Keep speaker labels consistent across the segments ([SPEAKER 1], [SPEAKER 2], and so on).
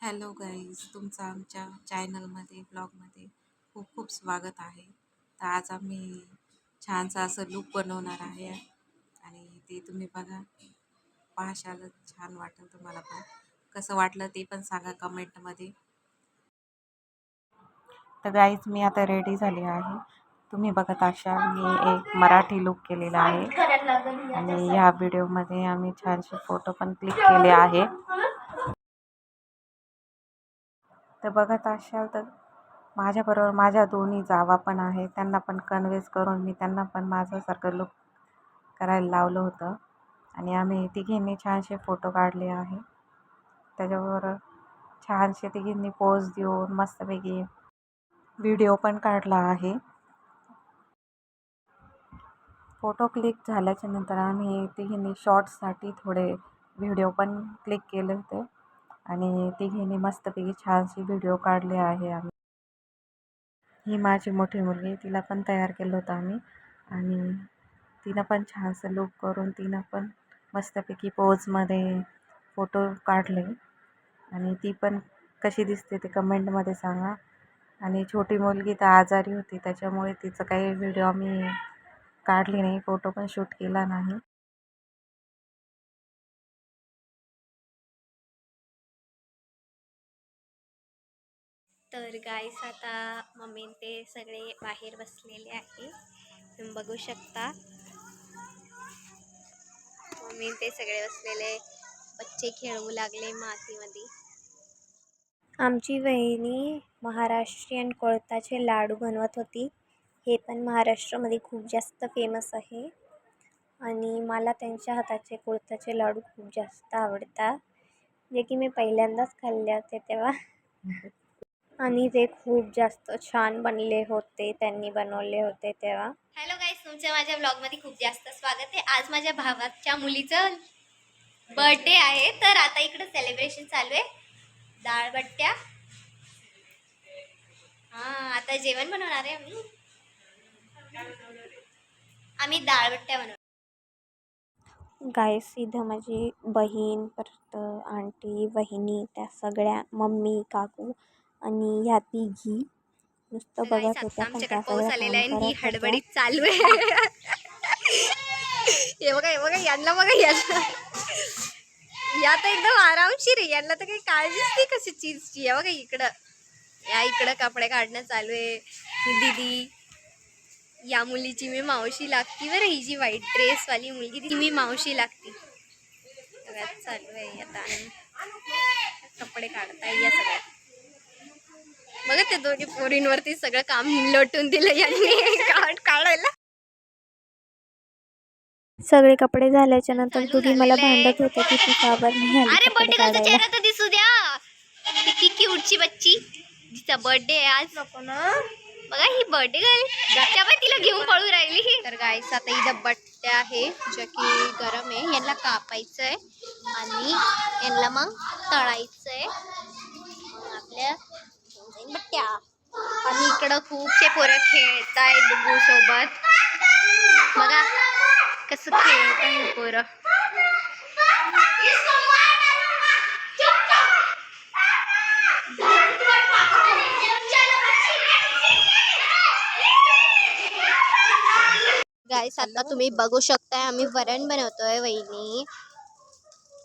[SPEAKER 1] Hello guys, तुमचं आमच्या चॅनलमध्ये ब्लॉगमध्ये खूप खूप स्वागत आहे. तर आज आम्ही छानसं असं लूक बनवणार आहे आणि ते तुम्ही बघा, पाहशाल छान वाटेल तुम्हाला पण. कसं वाटलं ते पण सांगा कमेंटमध्ये. तर गाईज मी आता रेडी झाली आहे. तुम्ही बघत असाल मी एक मराठी लूक केलेला आहे आणि ह्या व्हिडिओमध्ये आम्ही छानसे फोटो पण क्लिक केले आहे. तर बघत असाल तर माझ्याबरोबर माझ्या दोन्ही जावा पण आहे, त्यांना पण कन्व्हिन्स करून मी त्यांना पण माझ्यासारखं लुक करायला लावलं होतं आणि आम्ही तिघींनी छानसे फोटो काढले आहे. त्याच्याबरोबर छानसे तिघींनी पोज देऊन मस्तपैकी व्हिडिओ पण काढला आहे. फोटो क्लिक झाल्याच्या नंतर आम्ही तिघींनी शॉर्ट्ससाठी थोडे व्हिडिओ पण क्लिक केले होते आणि तिघींनी मस्तपैकी छानशी व्हिडिओ काढले आहे. आम्ही ही माझी मोठी मुलगी, तिला पण तयार केलं होतं आम्ही आणि तिनं पण छानसं लूक करून तिनं पण मस्तपैकी पोजमध्ये फोटो काढले आणि ती पण कशी दिसते ते कमेंटमध्ये सांगा. आणि छोटी मुलगी तर आजारी होती, त्याच्यामुळे तिचं काही व्हिडिओ आम्ही काढली नाही, फोटो पण शूट केला नाही.
[SPEAKER 2] तर गाईस आता मम्मी ते सगळे बाहेर बसलेले आहे, तुम्ही बघू शकता. मम्मी ते सगळे बसलेले बच्चे खेळू लागले मातीमध्ये. आमची वहिनी महाराष्ट्रीयन कोळताचे लाडू बनवत होती. हे पण महाराष्ट्रामध्ये खूप जास्त फेमस आहे आणि मला त्यांच्या हाताचे कोळताचे लाडू खूप जास्त आवडतात, जे की मी पहिल्यांदाच खाल्ले होते तेव्हा आणि ते खूप जास्त छान बनले होते, त्यांनी बनवले होते तेव्हा. हॅलो गाईस, तुमचं माझ्या ब्लॉगमध्ये खूप जास्त स्वागत आहे. आज माझ्या भावाच्या मुलीचं बर्थडे आहे, तर आता इकडे सेलिब्रेशन चालू आहे. डाळबट्ट्या, आता जेवण बनवणार आहे आम्ही डाळबट्ट्या बनवणार. गाईस इथं माझी बहीण, परत आंटी, वहिनी, त्या सगळ्या, मम्मी, काकू आणि ह्या तिघी नुसतं बघत होत्या, पण त्या सगळ्या काम करत होत्या. चालू आहे. हे बघा यांना बघा, यांना या तर एकदम आरामशीर आहे, यांना तर काही काळजीच नाही कशी चीजची. आहे बघा इकडं कपडे काढणं चालू आहे. ही दीदी, या मुलीची मी मावशी लागती बरं, ही जी व्हाईट ड्रेस वाली मुलगी ती मी मावशी लागती. चालू आहे आता कपडे काढताय या सगळ्या. बघा त्या दोन्ही पोरींवरती सगळं काम लोटून दिलं यांनी काढायला. सगळे कपडे झाल्याच्या नंतर दोघी मला भांडत होत्या की तू का बरं नाही आली कपडे काढायला. तर दिसू द्या ती क्यूटची बच्ची, जिचा बर्थडे आहे आज. नको ना, बघा ही बर्थडे गर्ल, तिला घेऊन पळू राहिली. तर गाईस आता इथं बट्ट्या आहे ज्या की गरम आहे, यांना कापायचंय आणि यांना मग तळायचंय, मग आपल्या बट्ट्या. आणि इकडं खूपसे पोरं खेळताय बुगू सोबत. बघा कसं खेळताय पोरं. गाईस आता तुम्ही बघू शकताय आम्ही वरण बनवतोय. वहिनी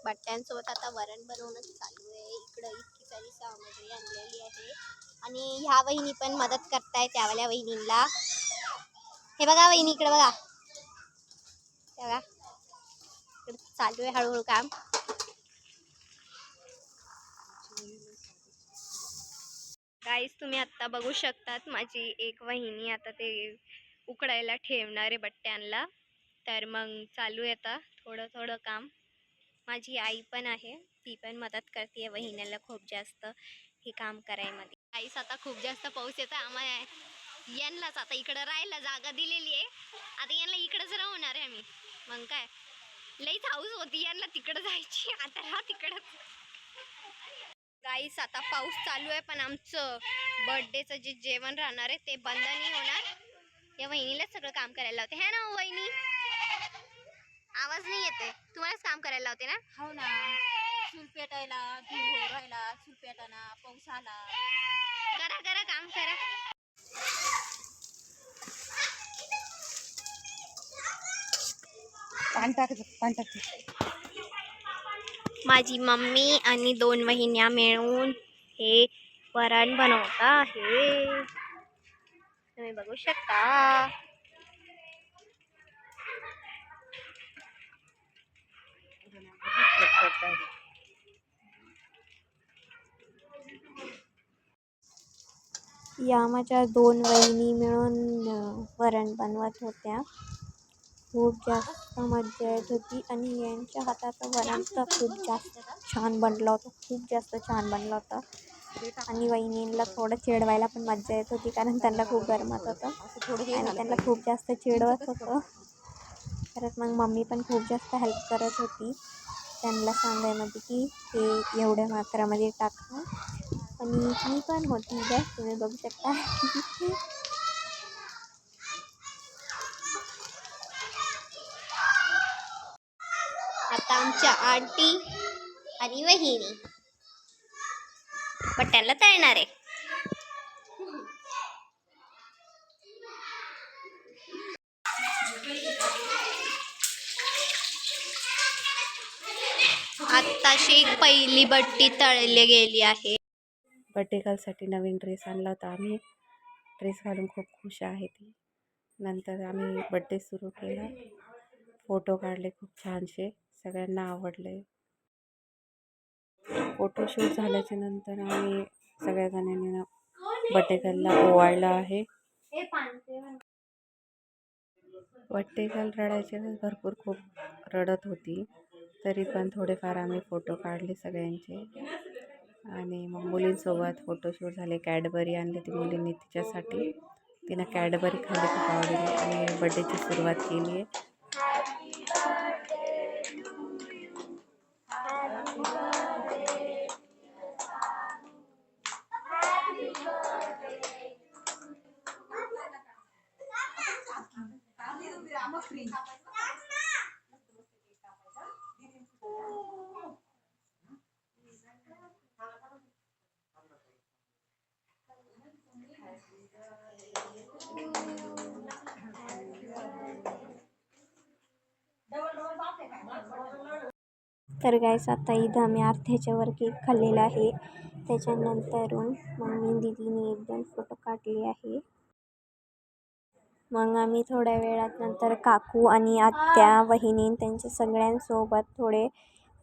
[SPEAKER 2] बट्ट्यांसोबत आता वरण बनवणं चालू आहे. इकडं इतकी सारी सामग्री आणलेली आहे आणि ह्या वहिनी पण मदत करताय त्यावाल्या वहिनीला. हे बघा वहिनी, इकडे बघा, तेव्हा चालू आहे हळूहळू काम. गाईस तुम्ही आता बघू शकतात माझी एक वहिनी आता ते उकडायला ठेवणारे बट्ट्यांना. तर मग चालू आहे आता थोडं थोडं काम. माझी आई पण आहे, ती पण मदत करते वहिनीला खूप जास्त हे काम करायमध्ये. गाईस आता खूप जास्त पाऊस येतो, आम्हाला यांनाच आता इकडं राहायला जागा दिलेली आहे. आता यांना इकडंच राहणार आहे आम्ही. मग काय लईच हाऊस होती यांना तिकडं जायची, आता राहा तिकडं. गाईस आता पाऊस चालू आहे, पण आमचं बर्थडेचं जे जेवण राहणार आहे ते बंद नाही होणार. या वहिनीलाच सगळं काम करायला लावते, है ना वहिनी? आवाज नाही येते, तुम्हालाच काम करायला लावते ना? हो ना. चूल पेटायला धूर राहिला, चूल पेटाना पाऊस आला. करा करा काम करा. माझी मम्मी आणि 2 वहिन्या मिळून हे वरण बनवता आहे, तुम्ही बघू शकता. या माझ्या 2 वहिनी मिळून वरण बनवत होत्या. खूप जास्त मज्जा येत होती आणि यांच्या हाताचं वरण तर खूप जास्त छान बनलं होतं, खूप जास्त छान बनलं होतं. आणि वहिनींना थोडं चिडवायला पण मज्जा येत होती, कारण त्यांना खूप गरमत होतं आणि त्यांना खूप जास्त चिडवत होतं. परत मग मम्मी पण खूप जास्त हेल्प करत होती त्यांना सांगायमध्ये की हे एवढ्या मात्रामध्ये टाका. आणि मी पण होती इथं, तुम्ही बघू शकता. आता आमच्या आंटी आणि वहिनी बट्ट्याला तळणार आहे. आत्ताशी पहिली बट्टी तळली गेली आहे.
[SPEAKER 1] बड्डे गर्लसाठी नवीन ड्रेस आणला होता आम्ही. ड्रेस घालून खूप खुश आहे ती. नंतर आम्ही बड्डे सुरू केला. फोटो काढले खूप छानसे, सगळ्यांना आवडले. फोटोशूट झाल्याच्या नंतर आम्ही सगळ्या जणांनी बड्डे गर्लला ओवाळलं आहे. बड्डे गर्ल रडायचे भरपूर खूप रडत होती, तरी पण थोडेफार आम्ही फोटो काढले सगळ्यांचे. आणि मग मुलींसोबत फोटोशूट झाले. कॅडबरी आणली ती मुलींनी तिच्यासाठी, तिनं कॅडबरी खाल्ली खूप आवडली आणि बड्डेची सुरुवात केली आहे.
[SPEAKER 2] तर गाईस आता इथं आम्ही अर्ध्याच्यावर केक खाल्लेला आहे. त्याच्यानंतरून मम्मी दीदीने 1-2 फोटो काढले आहे. मग आम्ही थोड्या वेळात नंतर काकू आणि आत्या वहिनी त्यांच्या सगळ्यांसोबत थोडे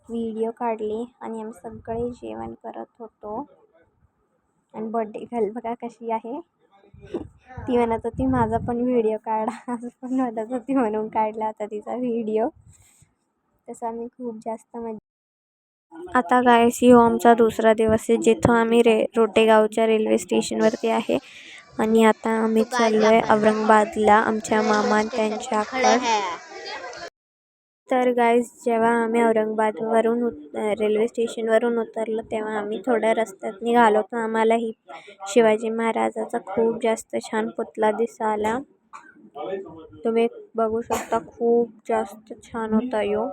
[SPEAKER 2] व्हिडिओ काढले आणि आम्ही सगळे जेवण करत होतो. आणि बर्थडे गर्ल बघा कशी आहे, ती म्हणत होती माझा पण व्हिडिओ काढा, असं पण म्हणत होती म्हणून काढला होता तिचा व्हिडिओ. तसं आम्ही खूप जास्त आता गाईस हो आमचा दुसरा दिवस आहे, जिथं आम्ही रोटेगावच्या रेल्वे स्टेशनवरती आहे. आणि आता आम्ही चाललो आहे औरंगाबादला आमच्या मामा त्यांच्याकडे. तर गाईस जेव्हा आम्ही औरंगाबादवरून रेल्वे स्टेशनवरून उतरलो तेव्हा आम्ही थोड्या रस्त्यात निघालो, तर आम्हाला ही शिवाजी महाराजाचा खूप जास्त छान पुतळा दिसाला. तुम्ही बघू शकता, खूप जास्त छान होता यो.